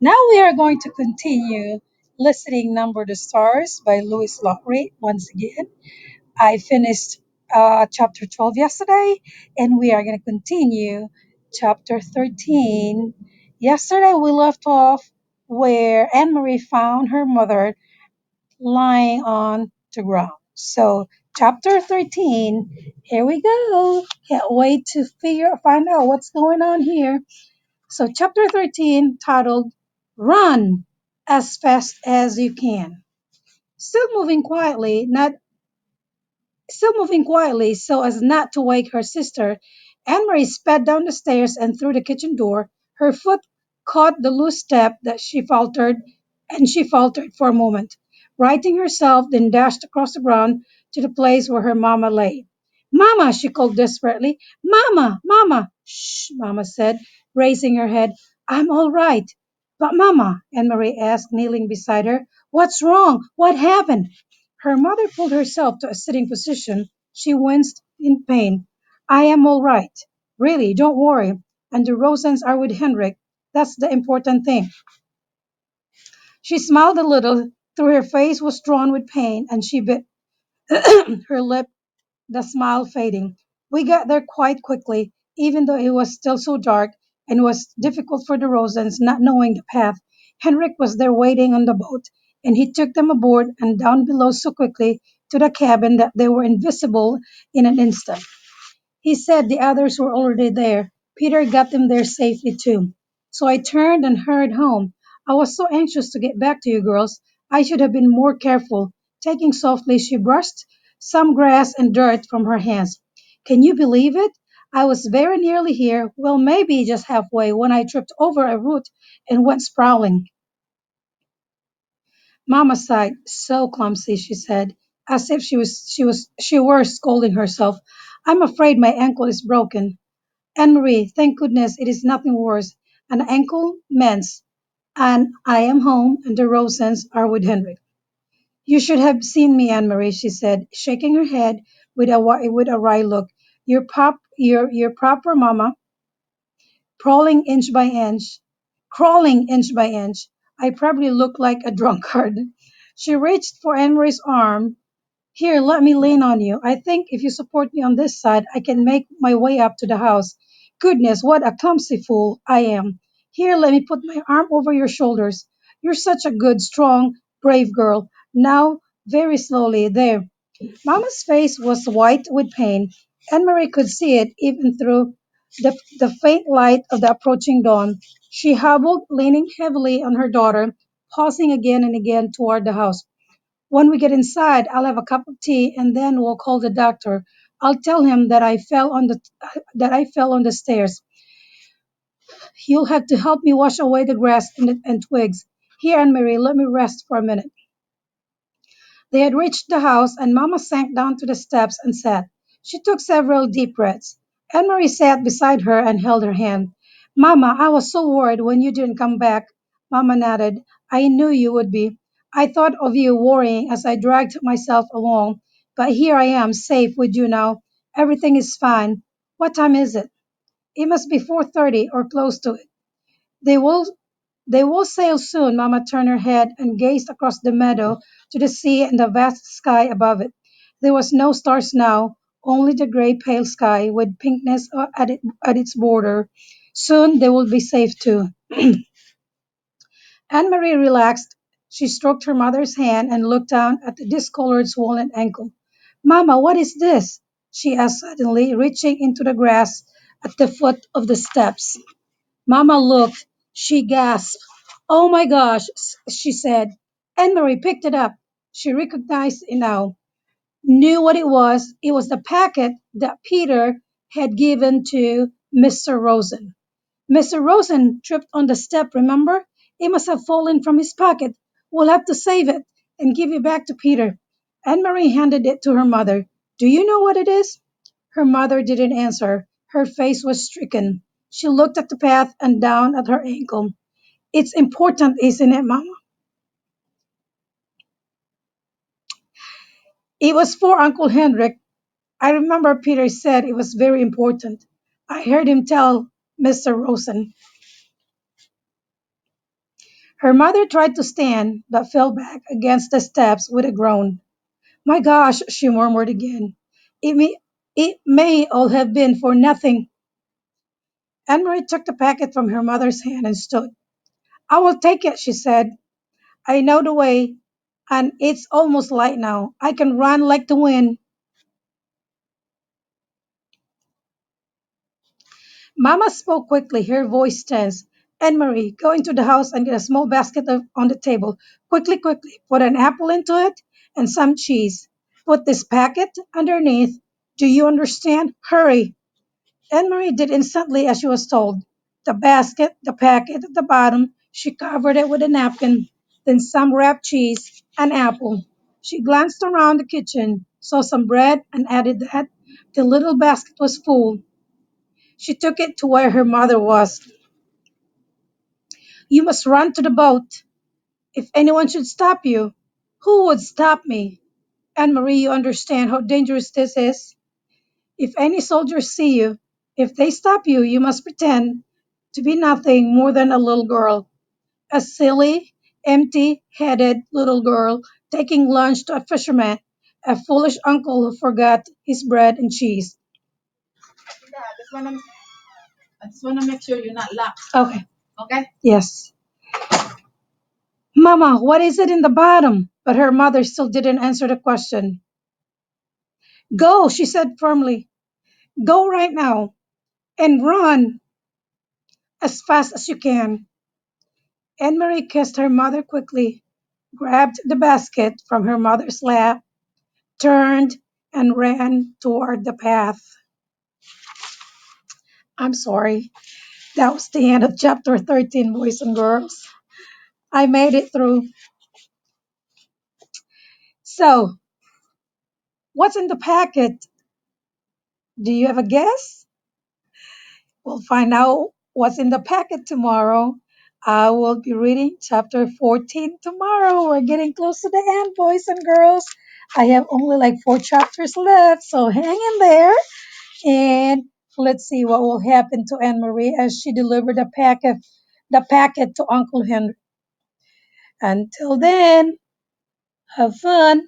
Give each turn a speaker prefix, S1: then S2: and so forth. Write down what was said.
S1: Now we are going to continue listening Number the Stars by Louis Lockery once again. I finished chapter 12 yesterday, and we are going to continue chapter 13. Yesterday we left off where Anne Marie found her mother lying on the ground. So, chapter 13, here we go. Can't wait to find out what's going on here. So, chapter 13, titled Run as Fast as You Can. Still moving quietly, not Still moving quietly so as not to wake her sister, Anne Marie sped down the stairs and through the kitchen door. Her foot caught the loose step and she faltered for a moment, righting herself, then dashed across the ground to the place where her mamma lay. Mamma, she called desperately. Mamma, mamma. Shh, mamma said, raising her head. I'm all right. But mamma, Anne Marie asked, kneeling beside her, what's wrong? What happened? Her mother pulled herself to a sitting position. She winced in pain. I am all right. Really, don't worry. And the Rosens are with Henrik. That's the important thing. She smiled a little, though her face was drawn with pain, and she bit her lip, the smile fading. We got there quite quickly, even though it was still so dark and was difficult for the Rosens not knowing the path. Henrik was there waiting on the boat, and he took them aboard and down below so quickly to the cabin that they were invisible in an instant. He said the others were already there. Peter got them there safely too. So I turned and hurried home. I was so anxious to get back to you girls. I should have been more careful. Taking softly, she brushed some grass and dirt from her hands. Can you believe it? I was very nearly here, well, maybe just halfway, when I tripped over a root and went sprawling. Mama sighed. So clumsy, she said, as if she were scolding herself. I'm afraid my ankle is broken. Anne Marie, thank goodness it is nothing worse. An ankle mends, and I am home, and the Rosens are with Henrik. You should have seen me, Anne Marie, she said, shaking her head with a wry look. Your proper mamma, crawling inch by inch, crawling inch by inch. I probably look like a drunkard. She reached for Anne Marie's arm. Here, let me lean on you. I think if you support me on this side, I can make my way up to the house. Goodness, what a clumsy fool I am. Here, let me put my arm over your shoulders. You're such a good, strong, brave girl. Now, very slowly, there. Mama's face was white with pain. Anne Marie could see it even through the faint light of the approaching dawn. She hobbled, leaning heavily on her daughter, pausing again and again toward the house. When we get inside, I'll have a cup of tea and then we'll call the doctor. I'll tell him that I fell on the stairs. He'll have to help me wash away the grass and twigs. Here, Anne Marie, let me rest for a minute. They had reached the house, and Mamma sank down to the steps and sat. She took several deep breaths. Anne Marie sat beside her and held her hand. Mamma, I was so worried when you didn't come back. Mamma nodded. I knew you would be. I thought of you worrying as I dragged myself along, but here I am, safe with you now. Everything is fine. What time is it? It must be 4:30 or close to it. They will they will sail soon. Mamma turned her head and gazed across the meadow to the sea and the vast sky above it. There was no stars now, only the gray pale sky with pinkness at its border. Soon they will be safe too. Anne Marie relaxed. She stroked her mother's hand and looked down at the discolored swollen ankle. Mamma, what is this? She asked suddenly, reaching into the grass at the foot of the steps. Mama looked. She gasped. Oh my gosh, she said. Anne Marie picked it up. She recognized it now, knew what it was. It was the packet that Peter had given to Mr. Rosen. Mr. Rosen tripped on the step, remember? It must have fallen from his pocket. We'll have to save it and give it back to Peter. Anne Marie handed it to her mother. Do you know what it is? Her mother didn't answer. Her face was stricken. She looked at the path and down at her ankle. It's important, isn't it, Mama? It was for Uncle Henrik. I remember Peter said it was very important. I heard him tell Mr. Rosen. Her mother tried to stand, but fell back against the steps with a groan. My gosh, she murmured again. It may all have been for nothing. Anne Marie took the packet from her mother's hand and stood. I will take it, she said. I know the way, and it's almost light now. I can run like the wind. Mamma spoke quickly, her voice tense. Anne Marie, go into the house and get a small basket on the table. Quickly, quickly. Put an apple into it and some cheese. Put this packet underneath. Do you understand? Hurry. Anne Marie did instantly as she was told. The packet at the bottom, she covered it with a napkin, then some wrapped cheese, an apple. She glanced around the kitchen, saw some bread, and added that the little basket was full. She took it to where her mother was. You must run to the boat. If anyone should stop you, who would stop me? Anne Marie, you understand how dangerous this is. If any soldiers see you, if they stop you, you must pretend to be nothing more than a little girl, a silly, empty headed little girl taking lunch to a fisherman, a foolish uncle who forgot his bread and cheese. I just wanna make sure you're not locked. Okay. Okay? Yes. Mama, what is it in the bottom? But her mother still didn't answer the question. Go, she said firmly. Go right now and run as fast as you can. Anne Marie kissed her mother quickly, grabbed the basket from her mother's lap, turned, and ran toward the path. I'm sorry. That was the end of chapter 13, boys and girls. I made it through. So, what's in the packet? Do you have a guess? We'll find out what's in the packet tomorrow. I will be reading chapter 14 tomorrow. We're getting close to the end, boys and girls. I have only like 4 chapters left, so hang in there. And let's see what will happen to Anne Marie as she delivered the packet to Uncle Henry. Until then, have fun.